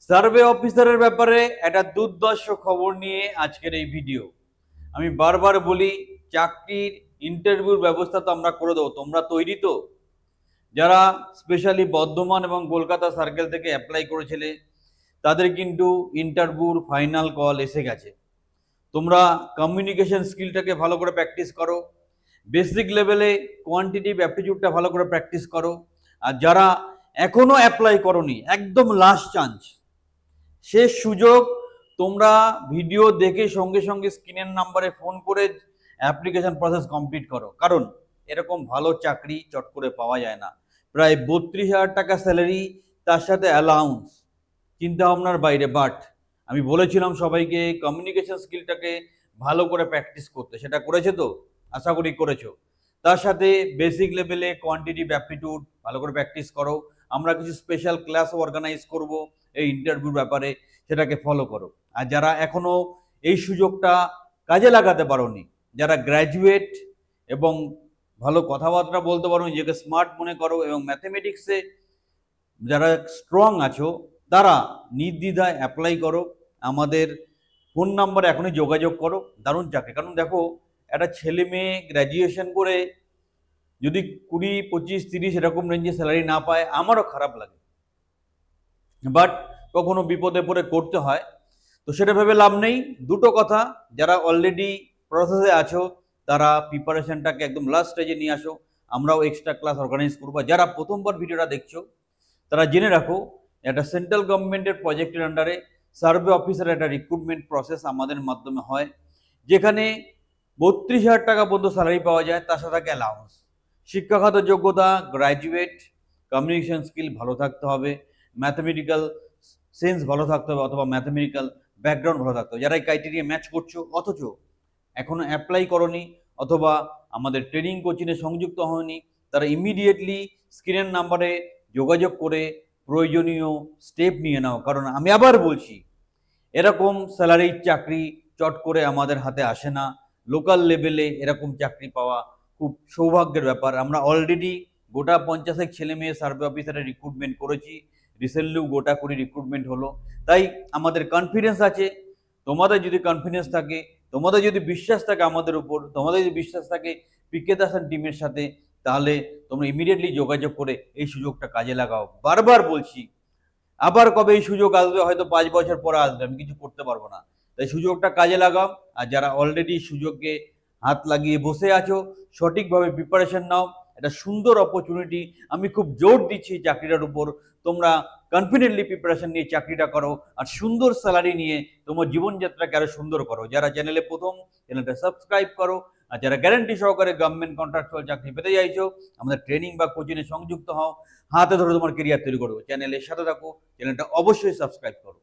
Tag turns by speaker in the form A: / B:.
A: Survey অফিসারের ব্যাপারে একটা দুর্দর্শ খবর নিয়ে আজকের এই ভিডিও। আমি বারবার বলি, চাকরির ইন্টারভিউর ব্যবস্থা তো আমরা করে দেবো, তোমরা তৈরি তো? যারা স্পেশালি বর্ধমান এবং কলকাতা সার্কেল থেকে অ্যাপ্লাই করেছিলে তাদের কিন্তু ইন্টারভিউর ফাইনাল কল এসে গেছে। তোমরা কমিউনিকেশন স্কিলটাকে ভালো করে প্র্যাকটিস করো, বেসিক লেভেলে কোয়ান্টিটিভ অ্যাপটিটিউডটা ভালো করে প্র্যাকটিস করো। আর যারা এখনো অ্যাপ্লাই করোনি, একদম লাস্ট চান্স, শেষ সুযোগ। তোমরা ভিডিও দেখে সঙ্গে সঙ্গে স্ক্রিনের নাম্বারে ফোন করে অ্যাপ্লিকেশন প্রসেস কমপ্লিট করো, কারণ এরকম ভালো চাকরি চট করে পাওয়া যায় না। প্রায় 32,000 টাকা স্যালারি, তার সাথে অ্যালাউন্স, চিন্তা ভাবনার বাইরে। বাট আমি বলেছিলাম সবাইকে কমিউনিকেশন স্কিলটাকে ভালো করে প্র্যাকটিস করতে, সেটা করেছে তো? আশা করি করেছো। তার সাথে বেসিক লেভেলে কোয়ান্টিটিভ অ্যাপটিটিউড ভালো করে প্র্যাকটিস করো। আমরা কিছু স্পেশাল ক্লাস অর্গানাইজ করব এই ইন্টারভিউর ব্যাপারে, সেটাকে ফলো করো। আর যারা এখনো এই সুযোগটা কাজে লাগাতে পারোনি, যারা গ্র্যাজুয়েট এবং ভালো কথাবার্তা বলতে পারো, নিজেকে স্মার্ট মনে করো এবং ম্যাথমেটিক্সে যারা স্ট্রং আছো, তারা নির্দ্বিধায় অ্যাপ্লাই করো। আমাদের ফোন নাম্বারে এখনই যোগাযোগ করো, দারুণ চাকরি। কারণ দেখো, একটা ছেলে মেয়ে গ্র্যাজুয়েশন করে যদি 20, 25, 30 এরকম রেঞ্জে স্যালারি না পায়, আমারও খারাপ লাগে। বাট কখনো বিপদে পড়ে করতে হয়, তো সেটা ভেবে লাভ নেই। দুটো কথা, যারা অলরেডি প্রসেসে আছো তারা প্রিপারেশনটাকে একদম লাস্ট স্টেজে নিয়ে আসো। আমরাও এক্সট্রা ক্লাস অর্গানাইজ করবো। যারা প্রথমবার ভিডিওটা দেখছো তারা জেনে রাখো, একটা সেন্ট্রাল গভর্নমেন্টের প্রজেক্টের আন্ডারে সার্ভে অফিসার একটা রিক্রুটমেন্ট প্রসেস আমাদের মাধ্যমে হয়, যেখানে 32,000 টাকা পর্যন্ত স্যালারি পাওয়া যায়, তার সাথে অ্যালাউন্স। শিক্ষাগত যোগ্যতা গ্র্যাজুয়েট, কমিউনিকেশন স্কিল ভালো থাকতে হবে, ম্যাথমেটিক্যাল সেন্স ভালো থাকতে হবে, অথবা ম্যাথমেটিক্যাল ব্যাকগ্রাউন্ড ভালো থাকতে হবে। যারা এই ক্রাইটেরিয়া ম্যাচ করছো অথচ এখনো অ্যাপ্লাই করনি অথবা আমাদের ট্রেনিং কোচিংয়ে সংযুক্ত হয়নি, তারা ইমিডিয়েটলি স্ক্রিনের নাম্বারে যোগাযোগ করে প্রয়োজনীয় স্টেপ নিয়ে নাও। কারণ আমি আবার বলছি, এরকম স্যালারির চাকরি চট করে আমাদের হাতে আসে না। লোকাল লেভেলে এরকম চাকরি পাওয়া খুব সৌভাগ্যের ব্যাপার। আমরা অলরেডি গোটা 50 ছেলে মেয়ে সার্ভে অফিসারের রিক্রুটমেন্ট করেছি, রিসেন্টলিও গোটা 20 রিক্রুটমেন্ট হলো। তাই আমাদের কনফিডেন্স আছে। তোমাদের যদি কনফিডেন্স থাকে, তোমাদের যদি বিশ্বাস থাকে আমাদের উপর, তোমাদের যদি বিশ্বাস থাকে পিকে দাসান টিমের সাথে, তাহলে তোমরা ইমিডিয়েটলি যোগাযোগ করে এই সুযোগটা কাজে লাগাও। বারবার বলছি, আবার কবে এই সুযোগ আসবে, হয়তো 5 বছর পরে আসবে, আমি কিছু করতে পারবো না। তাই সুযোগটা কাজে লাগাও। আর যারা অলরেডি সুযোগকে হাত লাগিয়ে বসে আছো, সঠিকভাবে প্রিপারেশন নাও। একটা সুন্দর অপরচুনিটি, আমি খুব জোর দিচ্ছি চাকরিটার উপর। তোমরা কনফিডেন্টলি প্রিপারেশন নিয়ে চাকরিটা করো, আর সুন্দর স্যালারি নিয়ে তোমার জীবনযাত্রাকে আরো সুন্দর করো। যারা চ্যানেলে প্রথম, চ্যানেলটা সাবস্ক্রাইব করো। আর যারা গ্যারান্টি সহকারে গভর্নমেন্ট কন্ট্রাকচুয়াল চাকরি পেতে চাইছো, আমাদের ট্রেনিং বা কোচিংয়ে সংযুক্ত হও, হাতে ধরে তোমার কেরিয়ার তৈরি করবো। চ্যানেলের সাথে থাকো, চ্যানেলটা অবশ্যই সাবস্ক্রাইব করো।